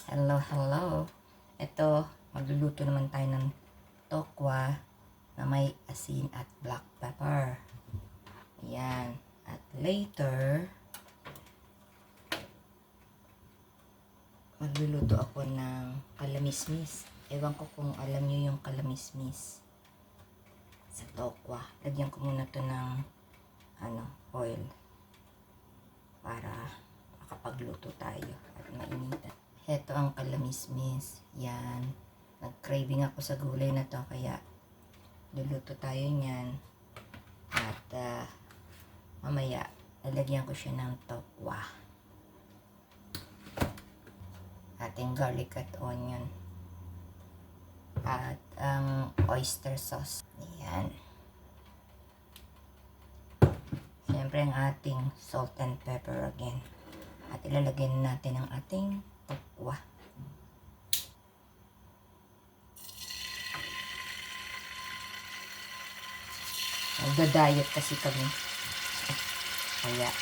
Hello, hello. Ito, magluluto naman tayo ng tokwa na may asin at black pepper. Yan. At later, magluluto ako ng kalamismis. Ewan ko kung alam nyo yung kalamismis sa tokwa. Lagyan ko muna to ng oil para makapagluto tayo at mainitan. Ito ang kalamismis. Yan. Nag-craving ako sa gulay na to kaya luluto tayo niyan. At mamaya lalagyan ko siya ng tokwa. Ating garlic at onion. At ang oyster sauce. Ayan. Siyempre ang ating salt and pepper again. At ilalagay natin ang ating tokwa. Nagda-diet kasi kami. Kaya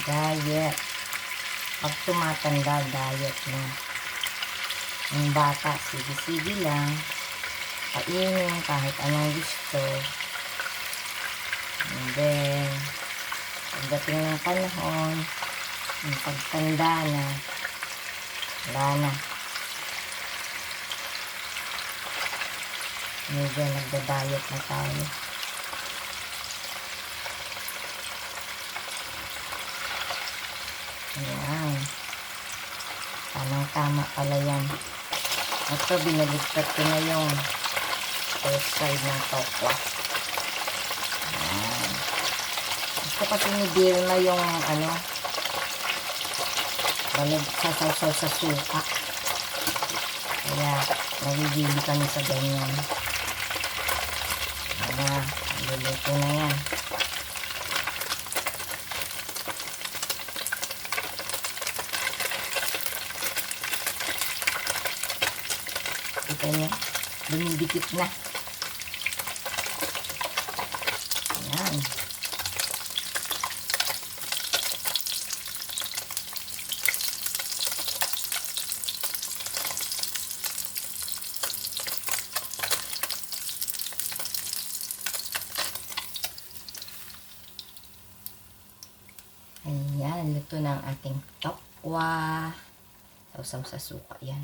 diet. Pag tumatanda, diet na. Yung bata, sige-sige lang. Kainin kahit anong gusto. And then, pagdating ng panahon, yung pagtanda na, wala na. Medyo nagda-diet na tayo. Ayan. Tamang-tama pala yan. Ito, binaligtad ko na yung first side ng tokwa. Ayan. Gusto kasi ni Vilma yung balag sasaw sa suka. Kaya, nagigili kami sa ganyan. Ayan, luluto na yan. Kita nyo, dumidikit na. Ayan. Ayan, luto na ang ating tokwa. Sausaw sa suka yan.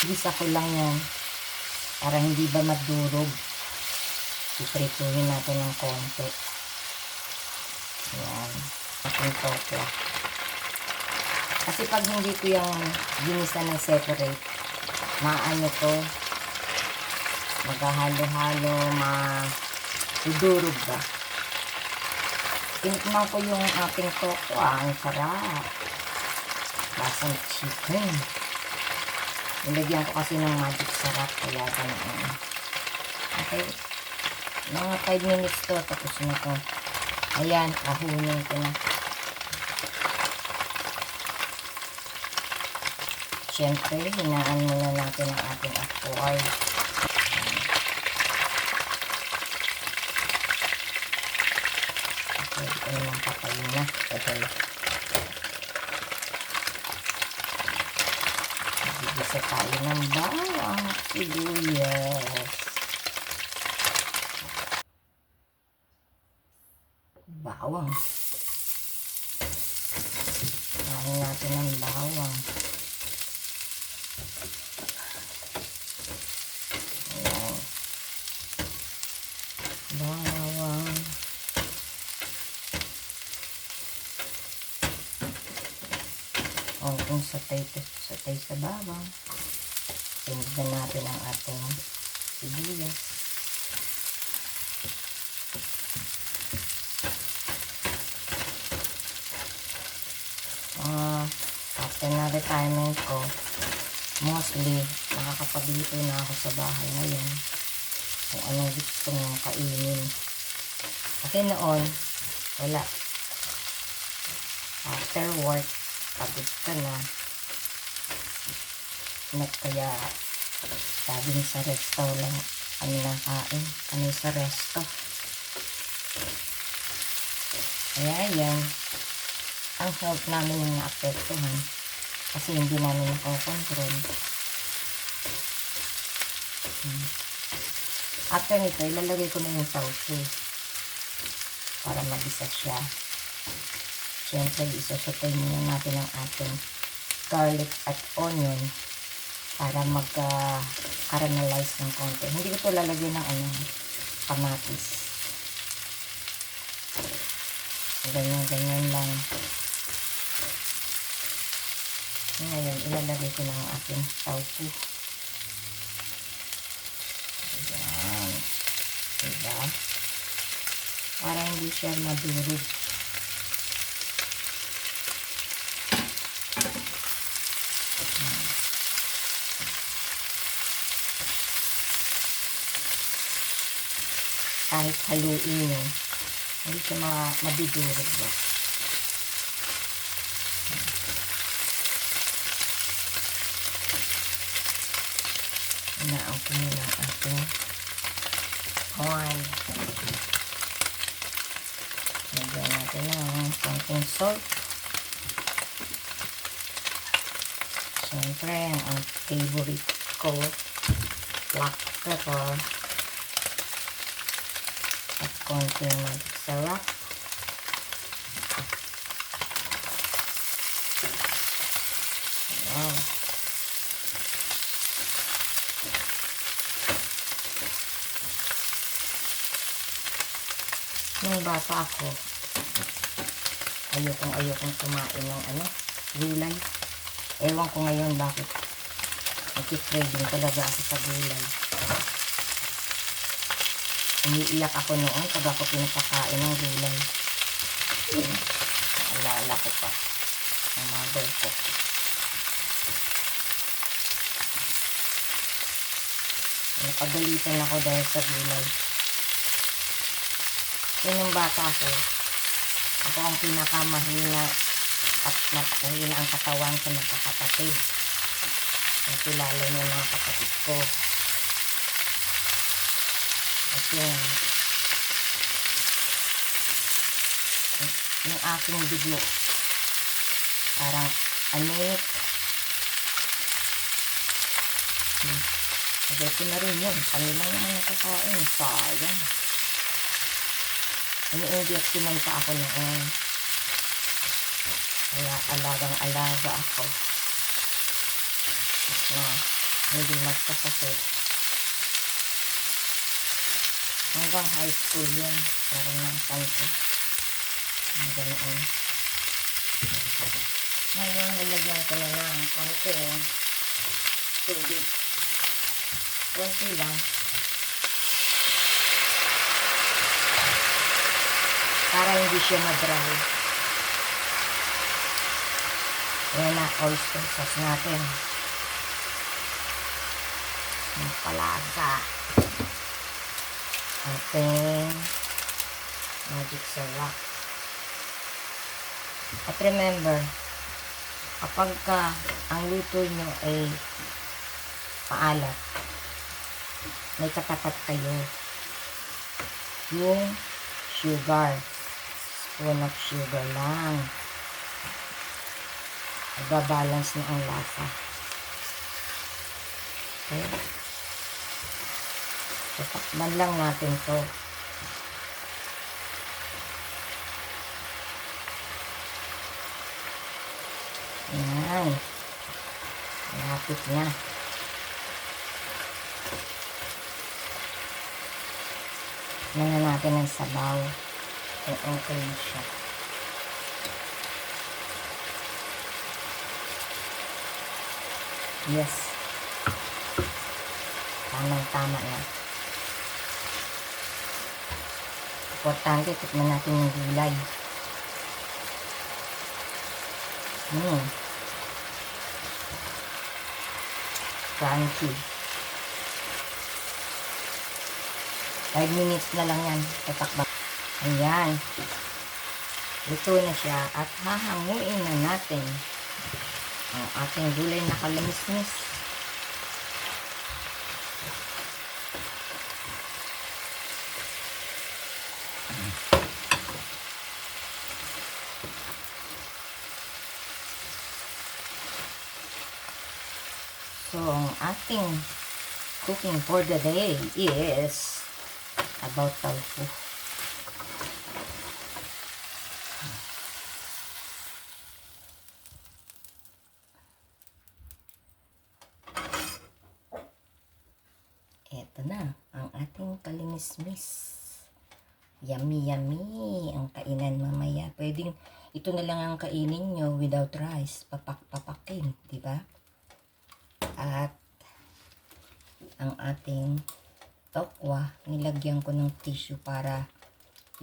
Gisa ko lang yan para hindi ba madurog. Iprituhin natin ng konti. Ayan. Ating tokwa. Kasi pag hindi ko yung ginisa ng separate, maano to, maghahalo-halo, madudurog ba. Tinikman ko yung ating tokwa. Ang sarap. Lasang chicken. Nilagyan ko kasi ng magic sarap, kaya ganoon. Okay. Mga 5 minutes to, tapos na to. Ayan, ahunin ko na. Siyempre, hinaan muna natin ang ating apoy. Okay, ito naman patayin na. Gigisa tayo ng bawang sibuyas. Bawang. Kain natin ng bawang. Ayan. Bawang. Kung satay sa bawang. Tingnan natin ang ating sibuyas. After na retirement ko, mostly nakakapagluto na ako sa bahay ngayon. kung anong gusto mong kainin. Kasi noon, wala. After work, pagod ka na. Kaya, sabi sa restaurant, kami nakain. Kami sa resto. Kaya yan, ang health namin yung naapektuhan. Kasi hindi namin nakokontrol. After nito, ilalagay ko na yung tauco para mag-isa siya. Siyempre, isa-sautay muna natin ang ating garlic at onion para mag-caramelize ng konti. Hindi ko ito lalagyan ng kamatis. Ganyan lang. Ngayon, ilalagay ko na ang ating tauco. Ayan. Diba? Para hindi siya madurog. Kahit haluin nyo, hindi siya mabidurog ba? Inaan ko muna ang ating corn. Lagyan natin ng konting salt. Siyempre, ang favorite ko, black pepper. At konting magic sarap. Wow. Nung bata ako, ayokong kumain ng gulay. Ewan ko ngayon bakit nagki-craving talaga ako sa gulay. Umiiyak ako noon pag ako pinapakain ng gulay. Naalala ko pa ang mother ko. Napagalitan ako dahil sa gulay. Nung bata ako ang pinakamahina at napakahina ang katawan sa magkakapatid. Nakilala niyo yung mga kapatid ko. Kasi yung aking dugo parang anik. Lagay ko na rin yun. Kanila yung nakakain. Sayang. Ini-injectionan pa ako noon. Kaya alagang-alaga ako. Hindi magkasakit. Hanggang high school yun. Parang ng santo. Ang ganoon. Ngayon, nilagyan ko na ng konti. Tubig. Konti lang. Para hindi siya ma-dry. Ayan na, oyster sauce natin. Ang palasa. Ating magic sarap. At remember, kapag ang luto nyo ay maalat, may katapat kayo. Yung sugar. Spoon of sugar lang. Nagbabalance na ang lasa. Okay. So, takman lang natin to. Ayan. Malapit na. Tingnan natin ang sabaw. Okay na siya. Yes. Tamang-tama na. Importante, tikman natin yung gulay. Crunchy. 5 minutes na lang yan. Tatakba. Ayan. Luto na siya at hahanguin na natin ang ating gulay na kalamismis. So, ang ating cooking for the day is about tofu. Eto na, ang ating kalimismis. Yummy, yummy ang kainan mamaya. Pwedeng, ito na lang ang kainin nyo without rice. Papak-papakin, di ba? At, ang ating tokwa, nilagyan ko ng tissue para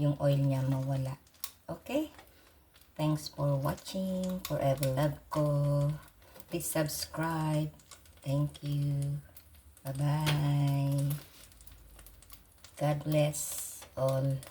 yung oil niya mawala. Okay? Thanks for watching. Forever love ko. Please subscribe. Thank you. Bye-bye. God bless all.